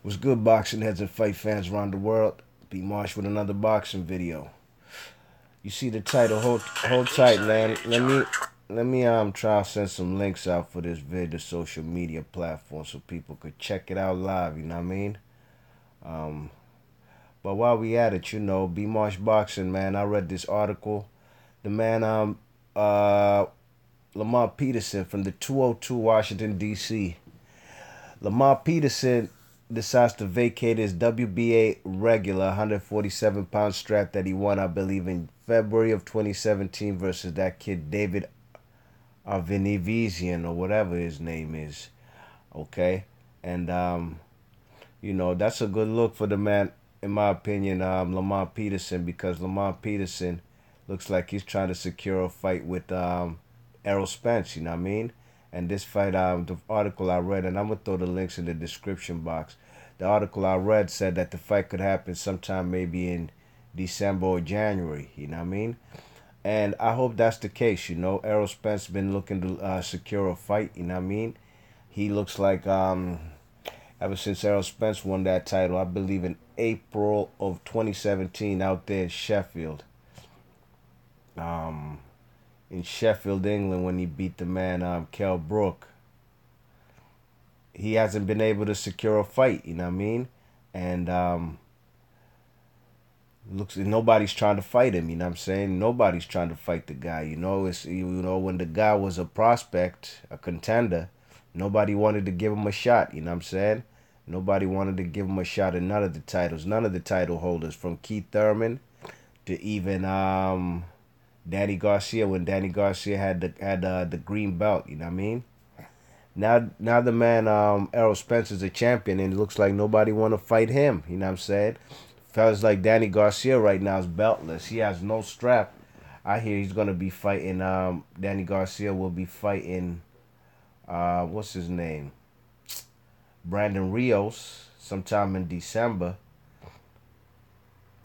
What's good, boxing heads and fight fans around the world? Be Marsh with another boxing video. You see the title? Hold tight, man. Let me try to send some links out for this vid to social media platforms so people could check it out live. You know what I mean? Um, but while we at it, B Marsh Boxing, man. I read this article. The man, Lamont Peterson from the 202 Washington D.C. Lamont Peterson decides to vacate his WBA regular 147-pound strap that he won, I believe, in February of 2017 versus that kid David Arvinivizian or whatever his name is. Okay, and that's a good look for the man, in my opinion, Lamont Peterson, because Lamont Peterson looks like he's trying to secure a fight with Errol Spence. You know what I mean? And this fight, the article I read, and I'm going to throw the links in the description box. The article I read said that the fight could happen sometime maybe in December or January, you know what I mean? And I hope that's the case, Errol Spence been looking to secure a fight, you know what I mean? He looks like, ever since Errol Spence won that title, I believe in April of 2017 out there in Sheffield. In Sheffield, England, when he beat the man Kell Brook. He hasn't been able to secure a fight, you know what I mean? And looks nobody's trying to fight him, you know what I'm saying? Nobody's trying to fight the guy, It's when the guy was a prospect, a contender, nobody wanted to give him a shot, you know what I'm saying? Nobody wanted to give him a shot in none of the titles, none of the title holders, from Keith Thurman to even Danny Garcia, when Danny Garcia had the green belt, you know what I mean? Now the man Errol Spence is a champion, and it looks like nobody want to fight him. You know what I'm saying? Fellas like Danny Garcia right now is beltless. He has no strap. I hear he's gonna be fighting. Danny Garcia will be fighting. What's his name? Brandon Rios sometime in December.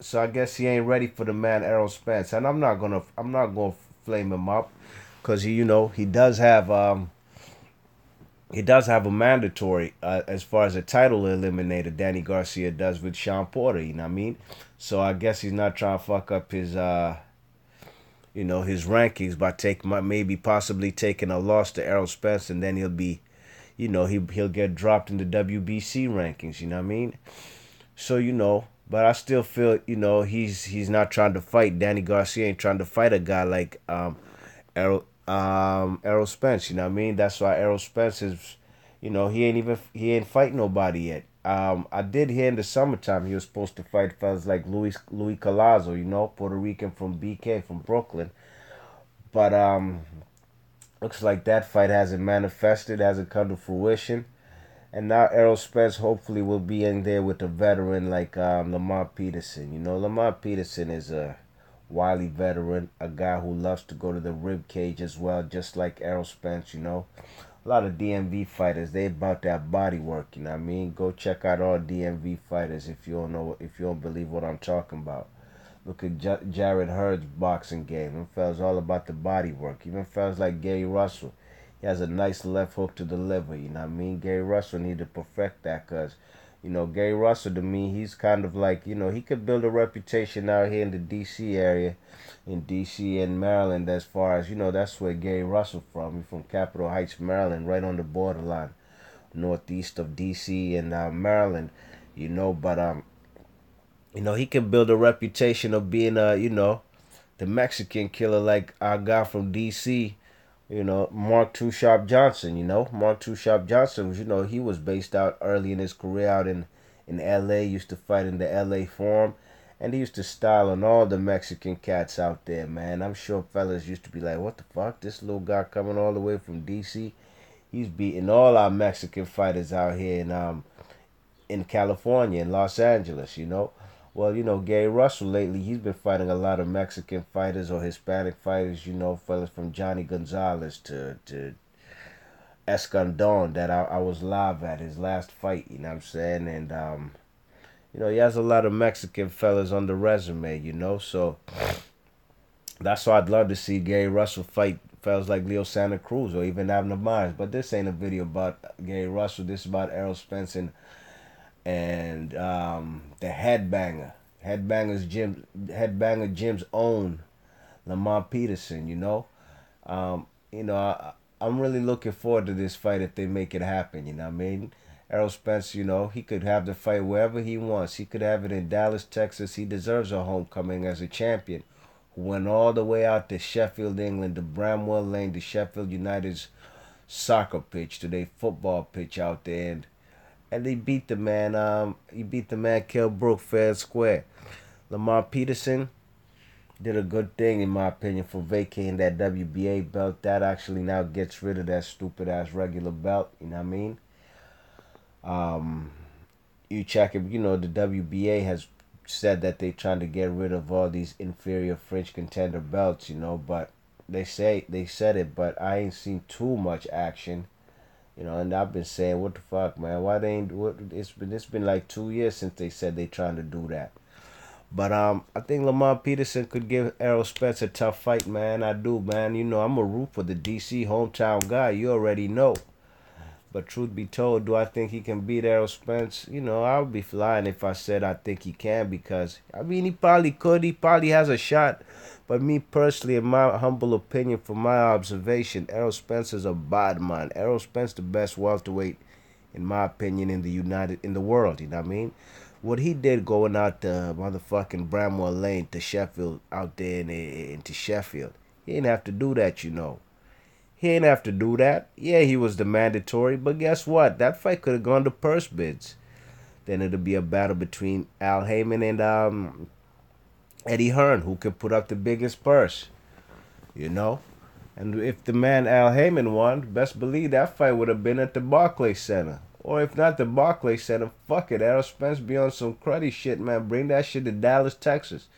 So I guess he ain't ready for the man Errol Spence, and I'm not gonna flame him up, cause he does have a mandatory as far as a title eliminator. Danny Garcia does with Sean Porter, you know what I mean? So I guess he's not trying to fuck up his his rankings by maybe possibly taking a loss to Errol Spence, and then he'll be, he'll get dropped in the WBC rankings, you know what I mean? So but I still feel, he's not trying to fight. Danny Garcia ain't trying to fight a guy like Errol Spence, you know what I mean? That's why Errol Spence is, he ain't fight nobody yet. I did hear in the summertime he was supposed to fight fellas like Louis Collazo, Puerto Rican from BK, from Brooklyn. But looks like that fight hasn't manifested, hasn't come to fruition. And now Errol Spence hopefully will be in there with a veteran like Lamont Peterson. Lamont Peterson is a wily veteran, a guy who loves to go to the rib cage as well, just like Errol Spence. A lot of DMV fighters, they about that body work, you know what I mean? Go check out all DMV fighters if you don't believe what I'm talking about. Look at Jared Hurd's boxing game. Them fellas all about the body work. Even fellas like Gary Russell. He has a nice left hook to the liver, you know what I mean? Gary Russell need to perfect that, because, Gary Russell, to me, he's kind of like, he could build a reputation out here in the D.C. area, in D.C. and Maryland, as far as, that's where Gary Russell from. He's from Capitol Heights, Maryland, right on the borderline, northeast of D.C. and Maryland, but, he can build a reputation of being, the Mexican killer like our guy from D.C., Mark Too Sharp Johnson, Mark Too Sharp Johnson was, he was based out early in his career out in L.A., used to fight in the L.A. Forum, and he used to style on all the Mexican cats out there, man. I'm sure fellas used to be like, what the fuck, this little guy coming all the way from D.C., he's beating all our Mexican fighters out here in California, in Los Angeles, Well, Gary Russell lately, he's been fighting a lot of Mexican fighters or Hispanic fighters, fellas from Johnny Gonzalez to Escandon that I was live at his last fight, you know what I'm saying? And, he has a lot of Mexican fellas on the resume, so that's why I'd love to see Gary Russell fight fellas like Leo Santa Cruz or even Abner Myers. But this ain't a video about Gary Russell. This is about Errol Spence and and the headbanger Jim's own Lamont Peterson. I'm really looking forward to this fight if they make it happen. You know what I mean? Errol Spence, he could have the fight wherever he wants. He could have it in Dallas, Texas. He deserves a homecoming as a champion who went all the way out to Sheffield, England, to Bramwell Lane, to Sheffield United's soccer pitch, to their football pitch out there, and they beat the man. He beat the man, Kell Brook, fair and square. Lamar Peterson did a good thing, in my opinion, for vacating that WBA belt. That actually now gets rid of that stupid ass regular belt. You know what I mean? Um, you check it. The WBA has said that they're trying to get rid of all these inferior French contender belts. But they said it, but I ain't seen too much action. And I've been saying, what the fuck, man? Why they ain't? It's been like 2 years since they said they trying to do that. But I think Lamont Peterson could give Errol Spence a tough fight, man. I do, man. I'm a root for the DC hometown guy. You already know. But truth be told, do I think he can beat Errol Spence? I would be flying if I said I think he can, because I mean, he probably could. He probably has a shot. But me personally, in my humble opinion, from my observation, Errol Spence is a bad man. Errol Spence the best welterweight, in my opinion, in the world. You know what I mean? What he did going out to motherfucking Bramwell Lane to Sheffield, out there into Sheffield, he didn't have to do that. He ain't have to do that. Yeah, he was the mandatory, but guess what? That fight could have gone to purse bids. Then it'll be a battle between Al Heyman and Eddie Hearn, who could put up the biggest purse. You know? And if the man Al Heyman won, best believe that fight would have been at the Barclays Center. Or if not the Barclays Center, fuck it. Errol Spence be on some cruddy shit, man. Bring that shit to Dallas, Texas.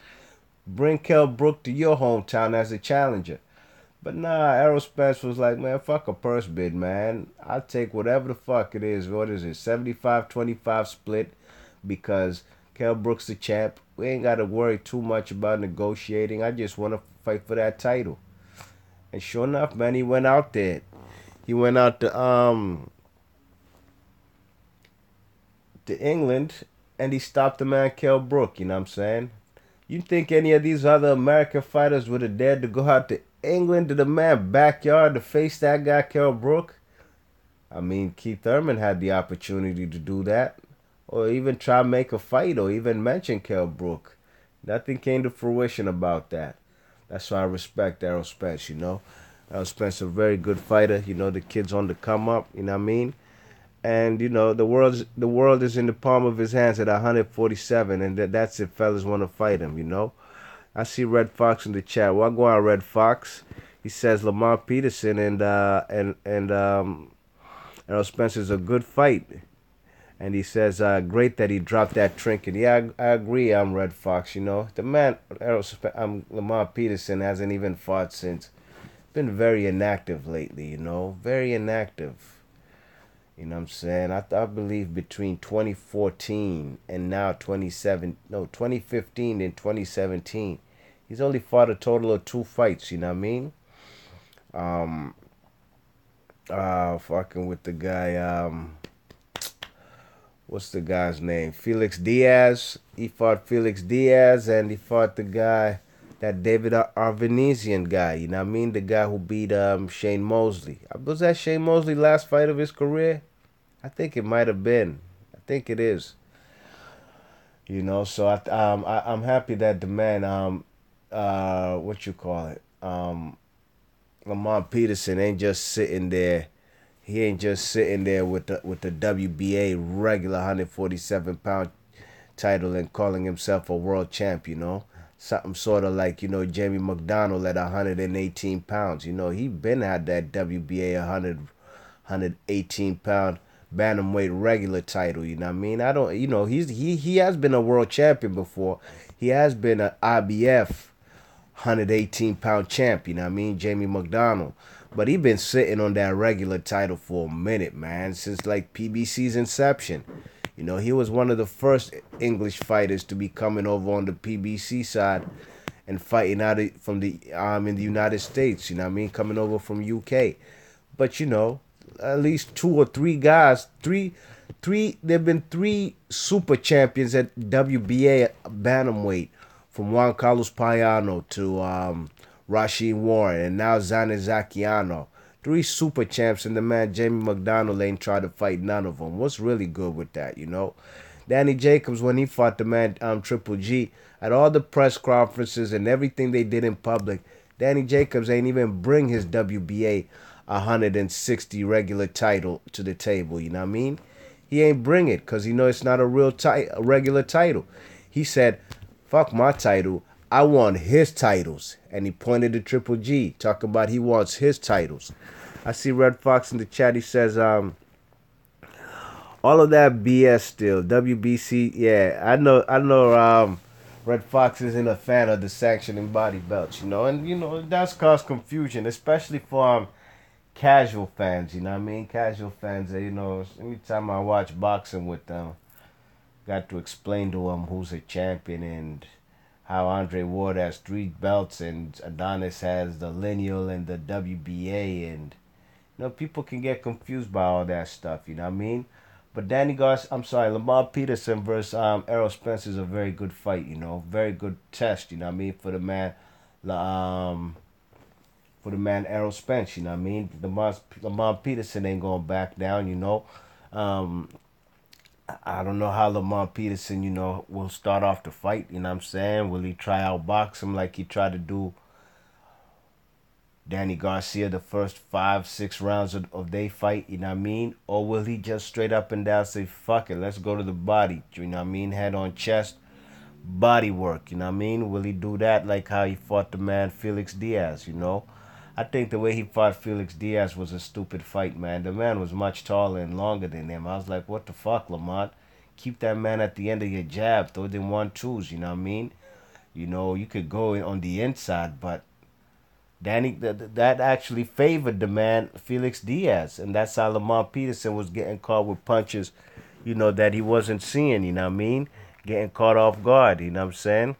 Bring Kell Brook to your hometown as a challenger. But nah, Errol Spence was like, man, fuck a purse bid, man. I'll take whatever the fuck it is. What is it? 75-25 split, because Kell Brook's the champ. We ain't got to worry too much about negotiating. I just want to fight for that title. And sure enough, man, he went out there. He went out to England, and he stopped the man Kell Brook. You know what I'm saying? You think any of these other American fighters would have dared to go out to England, to the man's backyard, to face that guy Kell Brook? I mean, Keith Thurman had the opportunity to do that, or even try to make a fight, or even mention Kell Brook. Nothing came to fruition about that. That's why I respect Errol Spence. Errol Spence is a very good fighter. The kid's on the come up. You know what I mean? And the world is in the palm of his hands at 147, and that's if fellas want to fight him. I see Red Fox in the chat. Well, go on, Red Fox. He says Lamont Peterson and Errol Spence is a good fight, and he says great that he dropped that trinket. Yeah, I agree. I'm Red Fox. The man Lamont Peterson hasn't even fought since. Been very inactive lately. Very inactive. You know what I'm saying? I believe between 2014 and now 2015 and 2017, he's only fought a total of 2 fights. You know what I mean? Fucking with the guy. What's the guy's name? Felix Diaz. He fought Felix Diaz, and he fought the guy, that David Arvanesian guy. You know what I mean? The guy who beat Shane Mosley. Was that Shane Mosley last fight of his career? I think it might have been. I think it is. So I'm happy that the man what you call it, Lamont Peterson ain't just sitting there. He ain't just sitting there with the WBA regular 147-pound title and calling himself a world champ. Something sort of like Jamie McDonald at 118 pounds. He been had that WBA 118-pound bantamweight regular title. You know what I mean? I don't. He has been a world champion before. He has been an IBF 118-pound champ. You know what I mean? Jamie McDonald. But he been sitting on that regular title for a minute, man, since like PBC's inception. He was one of the first English fighters to be coming over on the PBC side and fighting from the in the United States. You know what I mean? Coming over from UK. But at least two or three guys, three. There've been three super champions at WBA bantamweight, from Juan Carlos Payano to Rashid Warren, and now Zane Zakiano. Three super champs, and the man Jamie McDonald ain't tried to fight none of them. What's really good with that, you know? Danny Jacobs, when he fought the man Triple G, at all the press conferences and everything they did in public, Danny Jacobs ain't even bring his WBA 160 regular title to the table. You know what I mean? He ain't bring it because he know it's not a a regular title. He said, "Fuck my title. I want his titles." And he pointed to Triple G, talking about he wants his titles. I see Red Fox in the chat. He says, all of that BS still. WBC, yeah, I know. Red Fox isn't a fan of the sanctioning body belts, you know, and you know that's caused confusion, especially for casual fans. You know what I mean? Casual fans. You know, anytime I watch boxing with them, got to explain to them who's a champion and how Andre Ward has three belts and Adonis has the lineal and the WBA, and you know people can get confused by all that stuff. You know what I mean? But Lamont Peterson versus Errol Spence is a very good fight, you know, very good test, you know what I mean, um, for the man Errol Spence, you know what I mean. Lamont Peterson ain't going back down, you know. Um, I don't know how Lamont Peterson, you know, will start off the fight, you know what I'm saying. Will he try out box him like he tried to do Danny Garcia the first 5, 6 rounds of they fight, you know what I mean? Or will he just straight up and down say, fuck it, let's go to the body, you know what I mean? Head on chest, body work, you know what I mean? Will he do that like how he fought the man Felix Diaz, you know? I think the way he fought Felix Diaz was a stupid fight, man. The man was much taller and longer than him. I was like, what the fuck, Lamont? Keep that man at the end of your jab, throw them 1-2s, you know what I mean? You know, you could go on the inside, but that actually favored the man Felix Diaz, and that's how Lamont Peterson was getting caught with punches, you know, that he wasn't seeing. You know what I mean? Getting caught off guard. You know what I'm saying?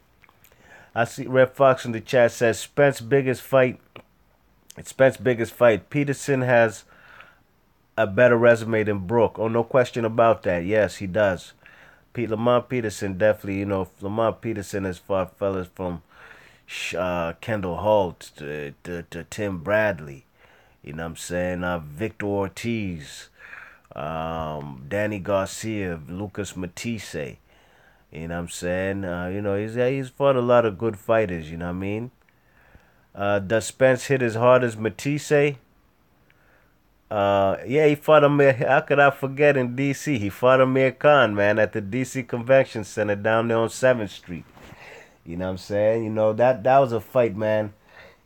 I see Red Fox in the chat says Spence's biggest fight. It's Spence's biggest fight. Peterson has a better resume than Brook. Oh, no question about that. Yes, he does. Lamont Peterson definitely. You know, Lamont Peterson has fought fellas from Kendall Holt to Tim Bradley. You know what I'm saying? Victor Ortiz, Danny Garcia, Lucas Matisse. You know what I'm saying? You know, he's fought a lot of good fighters, you know what I mean? Does Spence hit as hard as Matisse? Yeah, he fought Amir. How could I forget in D.C.? He fought Amir Khan, man, at the D.C. Convention Center down there on 7th Street. You know what I'm saying? You know, that was a fight, man.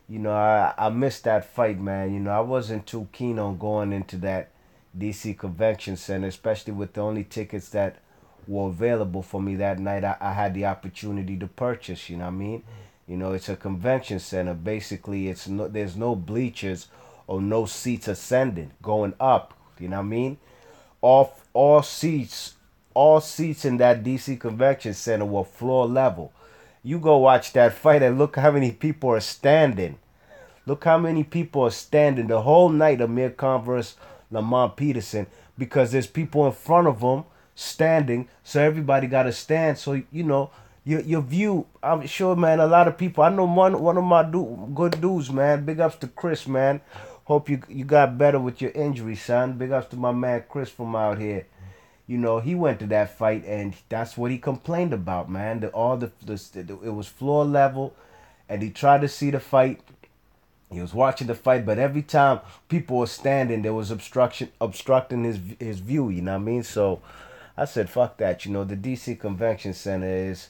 You know, I missed that fight, man. You know, I wasn't too keen on going into that DC Convention Center, especially with the only tickets that were available for me that night. I had the opportunity to purchase, you know what I mean? You know, it's a convention center. Basically, there's no bleachers or no seats ascending, going up, you know what I mean? All seats in that DC Convention Center were floor level. You go watch that fight and look how many people are standing. Look how many people are standing the whole night of Amir Khan versus Lamont Peterson, because there's people in front of them standing, so everybody got to stand. So, you know, your view, I'm sure, man, a lot of people, I know one of my good dudes, man. Big ups to Chris, man. Hope you got better with your injury, son. Big ups to my man Chris from out here. You know, he went to that fight, and that's what he complained about, man. It was floor level, and he tried to see the fight. He was watching the fight, but every time people were standing, there was obstructing his view. You know what I mean? So I said, fuck that. You know, the DC Convention Center is,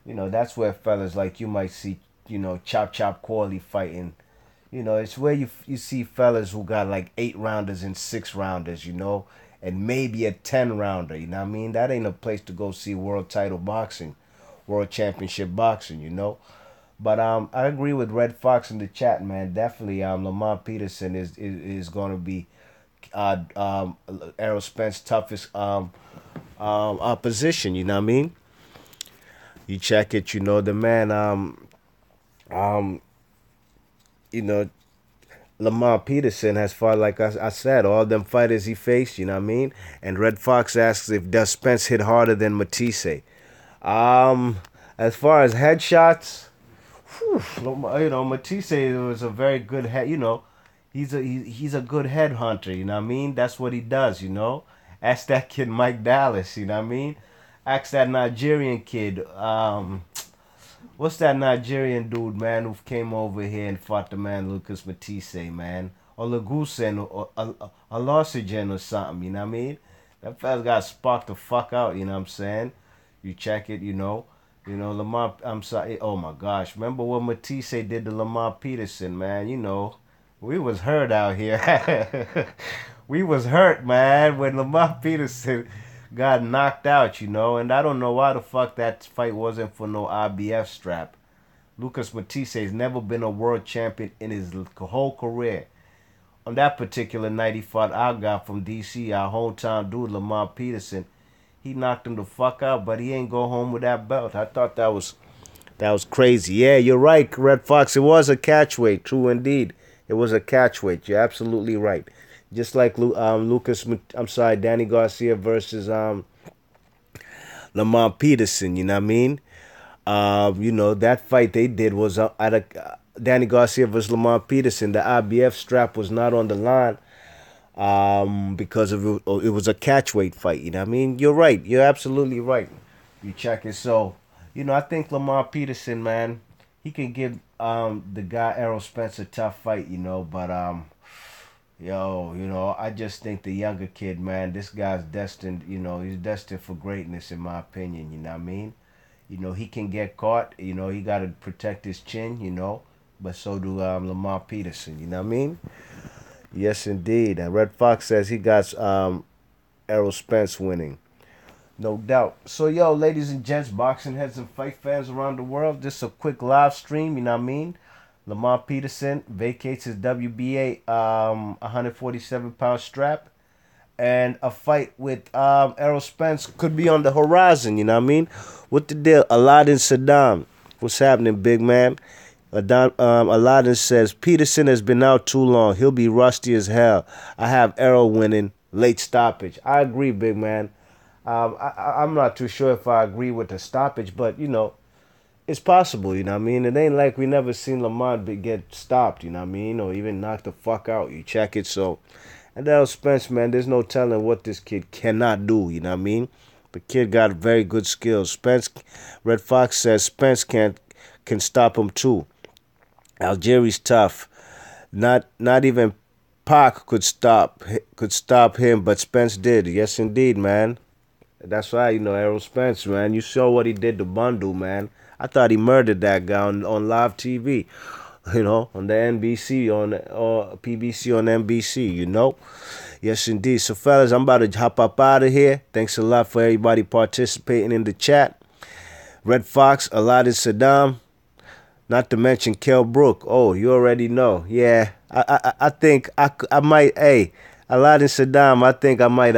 you know, that's where fellas like you might see, you know, Chop Corley fighting. You know, it's where you see fellas who got like 8 rounders and 6 rounders, you know, and maybe a 10 rounder. You know what I mean? That ain't a place to go see world title boxing, world championship boxing, you know. But I agree with Red Fox in the chat, man. Definitely, Lamont Peterson is going to be Errol Spence's toughest opposition. You know what I mean? You check it, you know the man. Um, you know, Lamont Peterson has fought, like I said, all them fighters he faced, you know what I mean? And Red Fox asks if does Spence hit harder than Matisse. Um, as far as headshots, whew, you know, Matisse was a very good head, you know, he's a good head hunter, you know what I mean? That's what he does, you know? Ask that kid Mike Dallas, you know what I mean? Ask that Nigerian kid, what's that Nigerian dude, man, who came over here and fought the man Lucas Matisse, man? Or Lagusen or Alosigen or something, you know what I mean? That fella's got sparked the fuck out, you know what I'm saying? You check it, you know. You know, Lamont, I'm sorry. Oh my gosh. Remember what Matisse did to Lamont Peterson, man? You know, we was hurt out here. We was hurt, man, when Lamont Peterson got knocked out, you know. And I don't know why the fuck that fight wasn't for no IBF strap. Lucas Matisse has never been a world champion in his whole career. On that particular night, he fought our guy from DC, our hometown dude, Lamont Peterson. He knocked him the fuck out, but he ain't go home with that belt. I thought that was crazy. Yeah, you're right, Red Fox. It was a catchweight, true indeed. It was a catchweight. You're absolutely right. Just like Danny Garcia versus Lamont Peterson. You know what I mean? You know that fight they did was at a Danny Garcia versus Lamont Peterson. The IBF strap was not on the line. Because of it was a catchweight fight, you know what I mean? You're right. You're absolutely right. You check it. So, you know, I think Lamont Peterson, man, he can give the guy Errol Spence a tough fight, you know, but you know, I just think the younger kid, man, this guy's destined, you know, he's destined for greatness in my opinion, you know what I mean? You know, he can get caught, you know, he got to protect his chin, you know, but so do Lamont Peterson, you know what I mean? Yes, indeed. And Red Fox says he got Errol Spence winning. No doubt. So, yo, ladies and gents, boxing heads and fight fans around the world, just a quick live stream, you know what I mean? Lamont Peterson vacates his WBA 147-pound strap. And a fight with Errol Spence could be on the horizon, you know what I mean? What the deal? Aladdin Saddam. What's happening, big man? Aladdin says, Peterson has been out too long. He'll be rusty as hell. I have Errol winning. Late stoppage. I agree, big man. I'm not too sure if I agree with the stoppage, but, you know, it's possible, you know what I mean? It ain't like we never seen Lamont get stopped, you know what I mean? Or even knocked the fuck out. You check it, so. And Errol Spence, man, there's no telling what this kid cannot do, you know what I mean? The kid got very good skills. Red Fox says Spence can stop him too. Algieri's tough. Not even Pac could stop him, but Spence did. Yes, indeed, man. That's right, you know, Errol Spence, man. You saw what he did to Bundu, man. I thought he murdered that guy on live TV, you know, on the NBC, or PBC on NBC, you know. Yes, indeed. So, fellas, I'm about to hop up out of here. Thanks a lot for everybody participating in the chat. Red Fox, Aladdin Saddam. Not to mention Kell Brook. Oh, you already know. Yeah, I think I might. Hey, Aladdin Saddam. I think I might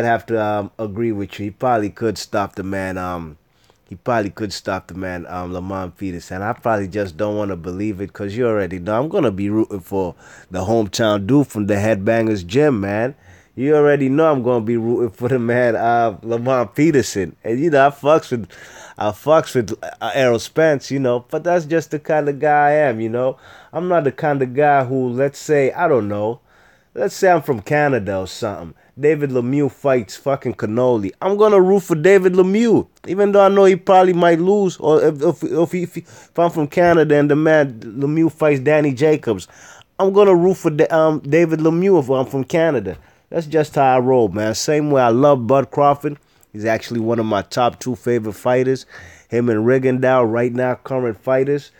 have to agree with you. He probably could stop the man. Lamont Peterson. I probably just don't want to believe it because you already know. I'm gonna be rooting for the hometown dude from the Headbangers Gym, man. You already know I'm gonna be rooting for the man Lamont Peterson, and you know I fucks with Errol Spence, you know, but that's just the kind of guy I am, you know. I'm not the kind of guy who, let's say I'm from Canada or something. David Lemieux fights fucking Cannoli. I'm gonna root for David Lemieux, even though I know he probably might lose. Or if I'm from Canada and the man Lemieux fights Danny Jacobs, I'm gonna root for David Lemieux if I'm from Canada. That's just how I roll, man. Same way I love Bud Crawford. He's actually one of my top 2 favorite fighters. Him and Rigondeaux, right now, current fighters.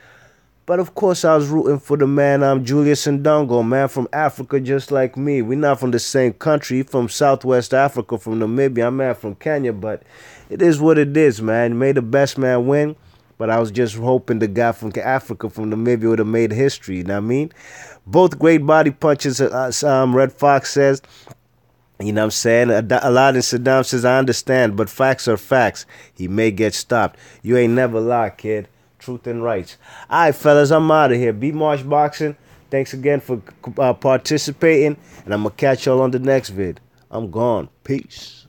But of course, I was rooting for the man, Julius Ndongo, man, from Africa, just like me. We're not from the same country. From Southwest Africa, from Namibia. I'm man from Kenya, but it is what it is, man. May the best man win. But I was just hoping the guy from Africa, from Namibia, would have made history. You know what I mean? Both great body punches, Red Fox says. You know what I'm saying? Aladdin Saddam says, I understand, but facts are facts. He may get stopped. You ain't never lie, kid. Truth and rights. All right, fellas, I'm out of here. Be March Boxing. Thanks again for participating, and I'm gonna catch y'all on the next vid. I'm gone. Peace.